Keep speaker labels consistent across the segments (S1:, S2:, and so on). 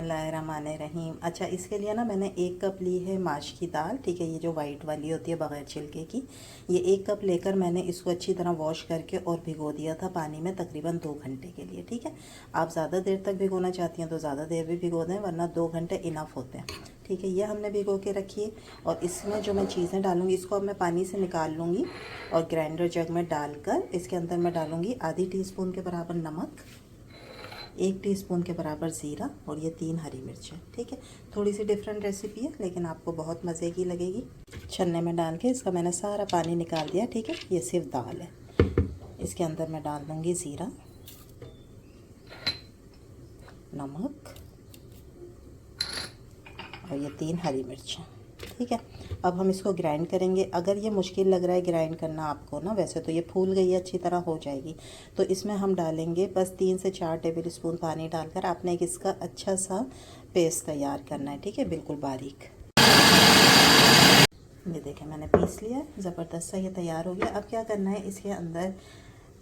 S1: बिस्मिल्लाहिर्रहमानिर्रहीम। अच्छा, इसके लिए ना मैंने 1 कप ली है माश की दाल, ठीक है, ये जो वाइट वाली होती है बग़ैर छिलके की। ये 1 कप लेकर मैंने इसको अच्छी तरह वॉश करके और भिगो दिया था पानी में तकरीबन 2 घंटे के लिए, ठीक है। आप ज़्यादा देर तक भिगोना चाहती हैं तो ज़्यादा देर भी भिगो दें, वरना 2 घंटे इनफ होते हैं, ठीक है। ये हमने भिगो के रखी है और इसमें जो मैं चीज़ें डालूँगी इसको अब मैं पानी से निकाल लूँगी और ग्राइंडर जग में डालकर इसके अंदर मैं डालूँगी आधी टीस्पून के बराबर नमक, 1 टीस्पून के बराबर ज़ीरा और ये 3 हरी मिर्चें, ठीक है। थोड़ी सी डिफरेंट रेसिपी है लेकिन आपको बहुत मज़े की लगेगी। छन्ने में डाल के इसका मैंने सारा पानी निकाल दिया, ठीक है। ये सिर्फ दाल है। इसके अंदर मैं डाल दूँगी ज़ीरा, नमक और ये 3 हरी मिर्चें, ठीक है। अब हम इसको ग्राइंड करेंगे। अगर ये मुश्किल लग रहा है ग्राइंड करना आपको ना, वैसे तो ये फूल गई है, अच्छी तरह हो जाएगी, तो इसमें हम डालेंगे बस 3 से 4 टेबल स्पून पानी डालकर आपने एक इसका अच्छा सा पेस्ट तैयार करना है, ठीक है, बिल्कुल बारीक। ये देखें मैंने पीस लिया है, ज़बरदस्त सा ये तैयार हो गया। अब क्या करना है, इसके अंदर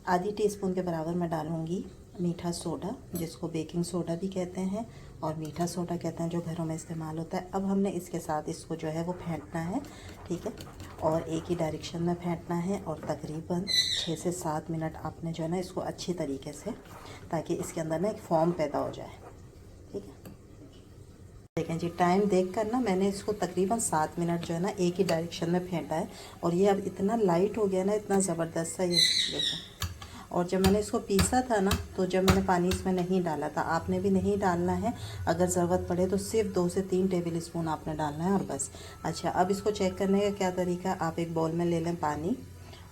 S1: आधी टीस्पून के बराबर मैं डालूँगी मीठा सोडा, जिसको बेकिंग सोडा भी कहते हैं और मीठा सोडा कहते हैं, जो घरों में इस्तेमाल होता है। अब हमने इसके साथ इसको जो है वो फेंटना है, ठीक है, और एक ही डायरेक्शन में फेंटना है और तकरीबन 6 से 7 मिनट आपने जो है ना इसको अच्छी तरीके से, ताकि इसके अंदर ना एक फॉर्म पैदा हो जाए, ठीक है। देखें जी, टाइम देख कर ना मैंने इसको तकरीबन 7 मिनट जो है ना एक ही डायरेक्शन में फेंटा है और ये अब इतना लाइट हो गया ना, इतना ज़बरदस्त सा ये देखें। और जब मैंने इसको पीसा था ना, तो जब मैंने पानी इसमें नहीं डाला था, आपने भी नहीं डालना है। अगर ज़रूरत पड़े तो सिर्फ 2 से 3 टेबल स्पून आपने डालना है और बस। अच्छा, अब इसको चेक करने का क्या तरीका, आप एक बाउल में ले लें पानी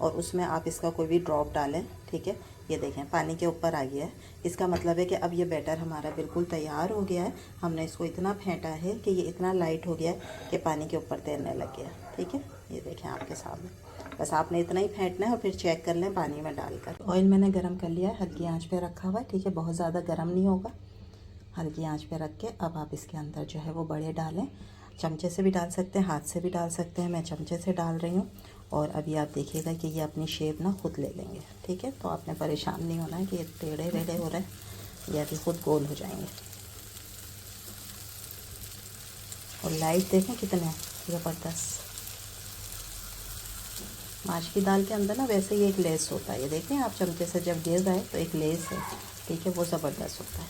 S1: और उसमें आप इसका कोई भी ड्रॉप डालें, ठीक है। ये देखें पानी के ऊपर आ गया है, इसका मतलब है कि अब ये बैटर हमारा बिल्कुल तैयार हो गया है। हमने इसको इतना फेंटा है कि ये इतना लाइट हो गया है कि पानी के ऊपर तैरने लग गया, ठीक है। ये देखें आपके सामने, बस आपने इतना ही फेंटना है और फिर चेक कर लें पानी में डालकर। ऑयल मैंने गरम कर लिया है, हल्की आंच पे रखा हुआ है, ठीक है, बहुत ज़्यादा गरम नहीं होगा, हल्की आंच पे रख के अब आप इसके अंदर जो है वो बड़े डालें। चमचे से भी डाल सकते हैं, हाथ से भी डाल सकते हैं, मैं चमचे से डाल रही हूँ। और अभी आप देखिएगा कि ये अपनी शेप ना खुद ले लेंगे, ठीक है। तो आपने परेशान नहीं होना है कि ये टेढ़े टेढ़े हो रहे हैं, ये अभी खुद गोल हो जाएंगे। और लाइट देखें कितने ज़बरदस्त। माश की दाल के अंदर ना वैसे ही एक लेस होता है, ये देखें आप चमचे से जब गिर जाए तो एक लेस है, ठीक है, वो ज़बरदस्त होता है।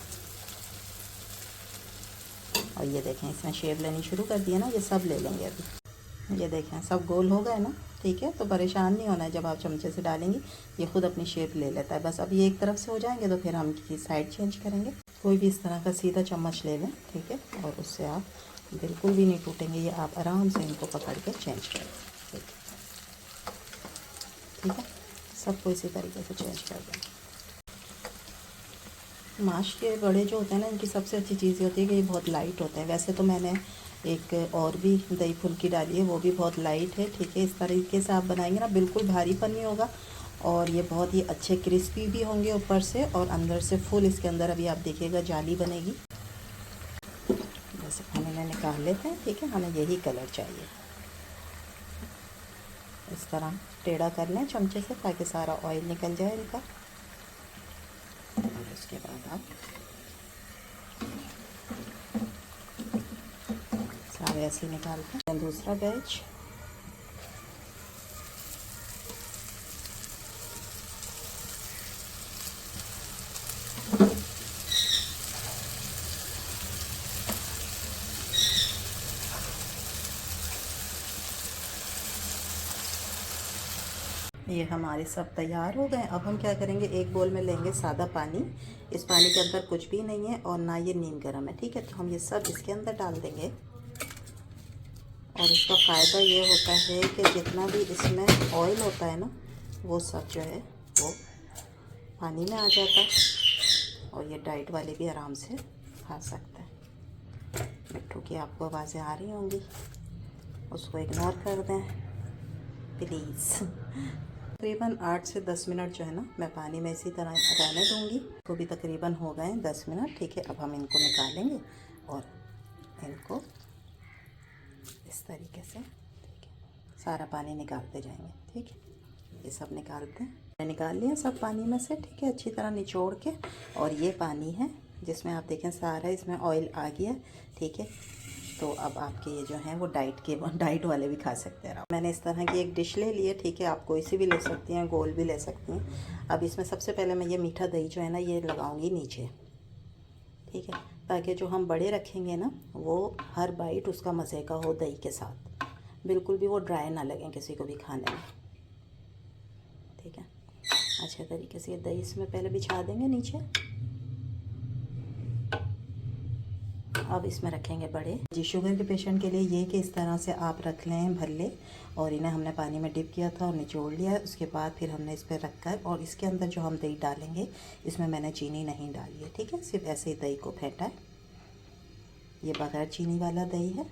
S1: और ये देखें इसमें शेप लेनी शुरू कर दिया ना, ये सब ले लेंगे अभी। ये देखें सब गोल हो गए ना, ठीक है। तो परेशान नहीं होना है, जब आप चमचे से डालेंगे ये खुद अपनी शेप ले लेता है। बस अब ये एक तरफ से हो जाएंगे तो फिर हम की साइड चेंज करेंगे। कोई भी इस तरह का सीधा चम्मच ले लें, ठीक है, और उससे आप बिल्कुल भी नहीं टूटेंगे, ये आप आराम से इनको पकड़ के चेंज करें, ठीक है। सबको इसी तरीके से चेंज कर दें। माश के बड़े जो होते हैं ना, इनकी सबसे अच्छी चीज़ ये होती है कि ये बहुत लाइट होते हैं। वैसे तो मैंने एक और भी दही फुल्की डाली है, वो भी बहुत लाइट है, ठीक है। इस तरीके से आप बनाएंगे ना बिल्कुल भारीपन नहीं होगा और ये बहुत ही अच्छे क्रिस्पी भी होंगे ऊपर से और अंदर से फुल। इसके अंदर अभी आप देखिएगा जाली बनेगी। जैसे हम इन्हें निकाल लेते हैं, ठीक है, हमें यही कलर चाहिए। इस तरह टेढ़ा कर लें चमचे से ताकि सारा ऑयल निकल जाए इनका। और उसके बाद आप सारे ऐसे निकालते हैं। दूसरा बैच ये हमारे सब तैयार हो गए। अब हम क्या करेंगे, एक बोल में लेंगे सादा पानी। इस पानी के अंदर कुछ भी नहीं है और ना ये नीम गर्म है, ठीक है। तो हम ये सब इसके अंदर डाल देंगे और इसका फ़ायदा ये होता है कि जितना भी इसमें ऑयल होता है ना, वो सब जो है वो पानी में आ जाता है और ये डाइट वाले भी आराम से खा सकते हैं। मिट्ठू की आपको आवाज़ें आ रही होंगी, उसको इग्नोर कर दें प्लीज़। तकरीबन 8 से 10 मिनट जो है ना मैं पानी में इसी तरह रहने दूँगी। तो भी तकरीबन हो गए 10 मिनट, ठीक है। अब हम इनको निकालेंगे और इनको इस तरीके से, ठीक है, सारा पानी निकालते जाएंगे, ठीक है। ये सब निकालते हैं, मैंने निकाल लिया सब पानी में से, ठीक है, अच्छी तरह निचोड़ के। और ये पानी है जिसमें आप देखें सारा इसमें ऑयल आ गया, ठीक है। तो अब आपके ये जो हैं वो डाइट वाले भी खा सकते हैं। मैंने इस तरह की एक डिश ले ली है, ठीक है। आप कोई सी भी ले सकती हैं, गोल भी ले सकती हैं। अब इसमें सबसे पहले मैं ये मीठा दही जो है ना ये लगाऊंगी नीचे, ठीक है, ताकि जो हम बड़े रखेंगे ना वो हर बाइट उसका मज़े का हो दही के साथ, बिल्कुल भी वो ड्राई ना लगे किसी को भी खाने में, ठीक है। अच्छे तरीके से ये दही इसमें पहले बिछा देंगे नीचे। अब इसमें रखेंगे बड़े जी। शुगर के पेशेंट के लिए ये कि इस तरह से आप रख लें भल्ले, और इन्हें हमने पानी में डिप किया था और निचोड़ लिया है। उसके बाद फिर हमने इस पर रख कर, और इसके अंदर जो हम दही डालेंगे इसमें मैंने चीनी नहीं डाली है, ठीक है। सिर्फ ऐसे ही दही को फेंटा है। ये बगैर चीनी वाला दही है,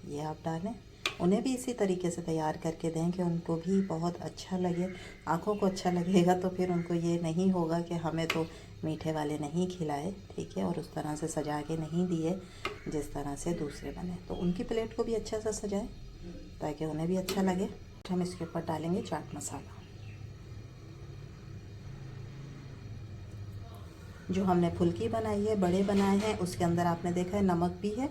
S1: ये आप डालें। उन्हें भी इसी तरीके से तैयार करके दें कि उनको भी बहुत अच्छा लगे, आँखों को अच्छा लगेगा, तो फिर उनको ये नहीं होगा कि हमें तो मीठे वाले नहीं खिलाए, ठीक है, और उस तरह से सजा के नहीं दिए जिस तरह से दूसरे बने। तो उनकी प्लेट को भी अच्छा सा सजाएं ताकि उन्हें भी अच्छा लगे। हम इसके ऊपर डालेंगे चाट मसाला। जो हमने फुल्की बनाई है, बड़े बनाए हैं, उसके अंदर आपने देखा है नमक भी है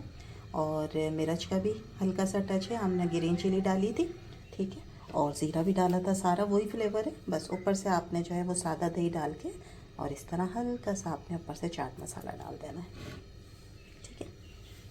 S1: और मिर्च का भी हल्का सा टच है। हमने ग्रीन चिली डाली थी, ठीक है, और ज़ीरा भी डाला था। सारा वही फ्लेवर है, बस ऊपर से आपने जो है वो सादा दही डाल के और इस तरह हल्का सा आपने ऊपर से चाट मसाला डाल देना है, ठीक है।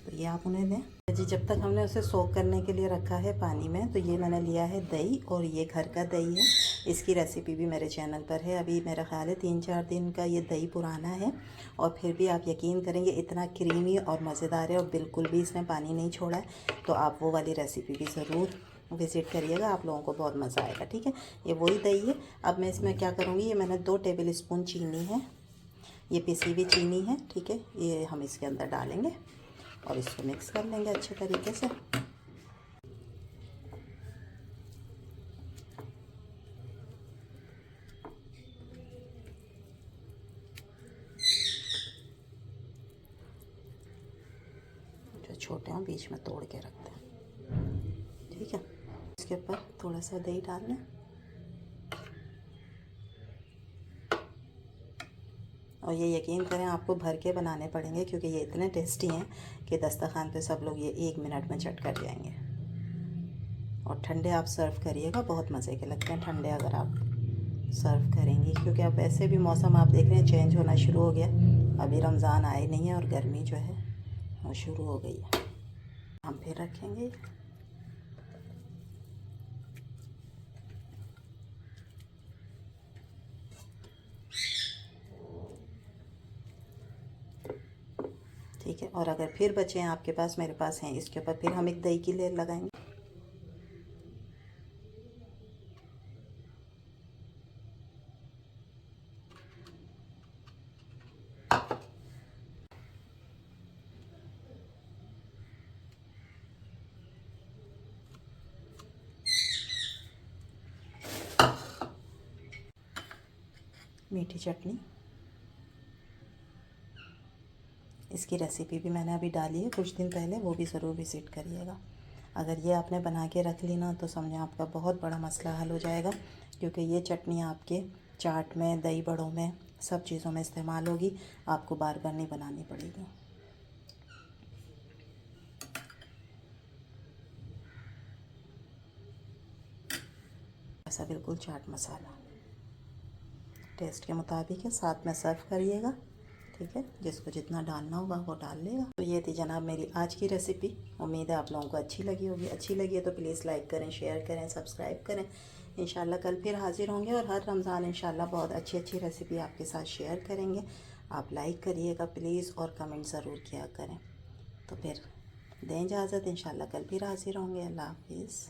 S1: तो ये आप उन्हें दें जी। जब तक हमने उसे सोक करने के लिए रखा है पानी में, तो ये मैंने लिया है दही, और ये घर का दही है। इसकी रेसिपी भी मेरे चैनल पर है। अभी मेरा ख्याल है 3-4 दिन का ये दही पुराना है, और फिर भी आप यकीन करेंगे इतना क्रीमी और मज़ेदार है, और बिल्कुल भी इसने पानी नहीं छोड़ा है। तो आप वो वाली रेसिपी भी ज़रूर विज़िट करिएगा, आप लोगों को बहुत मज़ा आएगा, ठीक है। ये वही दही है। अब मैं इसमें क्या करूँगी, ये मैंने 2 टेबल स्पून चीनी है, ये पिसी हुई चीनी है, ठीक है। ये हम इसके अंदर डालेंगे और इसको मिक्स कर लेंगे अच्छे तरीके से। जो छोटे हों बीच में तोड़ के रखते हैं, ठीक है। इसके ऊपर थोड़ा सा दही डाल लें, और ये यकीन करें आपको भर के बनाने पड़ेंगे, क्योंकि ये इतने टेस्टी हैं कि दस्तरखान पे सब लोग ये 1 मिनट में चट कर जाएंगे। और ठंडे आप सर्व करिएगा, बहुत मज़े के लगते हैं ठंडे अगर आप सर्व करेंगी, क्योंकि अब वैसे भी मौसम आप देख रहे हैं चेंज होना शुरू हो गया। अभी रमज़ान आए नहीं है और गर्मी जो है वो शुरू हो गई है। हम फिर रखेंगे, ठीक है। और अगर फिर बचे हैं आपके पास, मेरे पास हैं, इसके ऊपर फिर हम एक दही की लेयर लगाएंगे। मीठी चटनी, इसकी रेसिपी भी मैंने अभी डाली है कुछ दिन पहले, वो भी ज़रूर विज़िट करिएगा। अगर ये आपने बना के रख ली ना, तो समझें आपका बहुत बड़ा मसला हल हो जाएगा, क्योंकि ये चटनी आपके चाट में, दही बड़ों में, सब चीज़ों में इस्तेमाल होगी। आपको बार बार नहीं बनानी पड़ेगी। ऐसा बिल्कुल चाट मसाला टेस्ट के मुताबिक है, साथ में सर्व करिएगा, ठीक है। जिसको जितना डालना होगा वो डाल लेगा। तो ये थी जनाब मेरी आज की रेसिपी। उम्मीद है आप लोगों को अच्छी लगी होगी। अच्छी लगी है तो प्लीज़ लाइक करें, शेयर करें, सब्सक्राइब करें। इंशाल्लाह कल फिर हाजिर होंगे, और हर रमज़ान इंशाल्लाह बहुत अच्छी अच्छी रेसिपी आपके साथ शेयर करेंगे। आप लाइक करिएगा प्लीज़, और कमेंट ज़रूर किया करें। तो फिर दें इजाज़त, इंशाल्लाह कल फिर हाजिर होंगे। अल्लाह हाफिज़।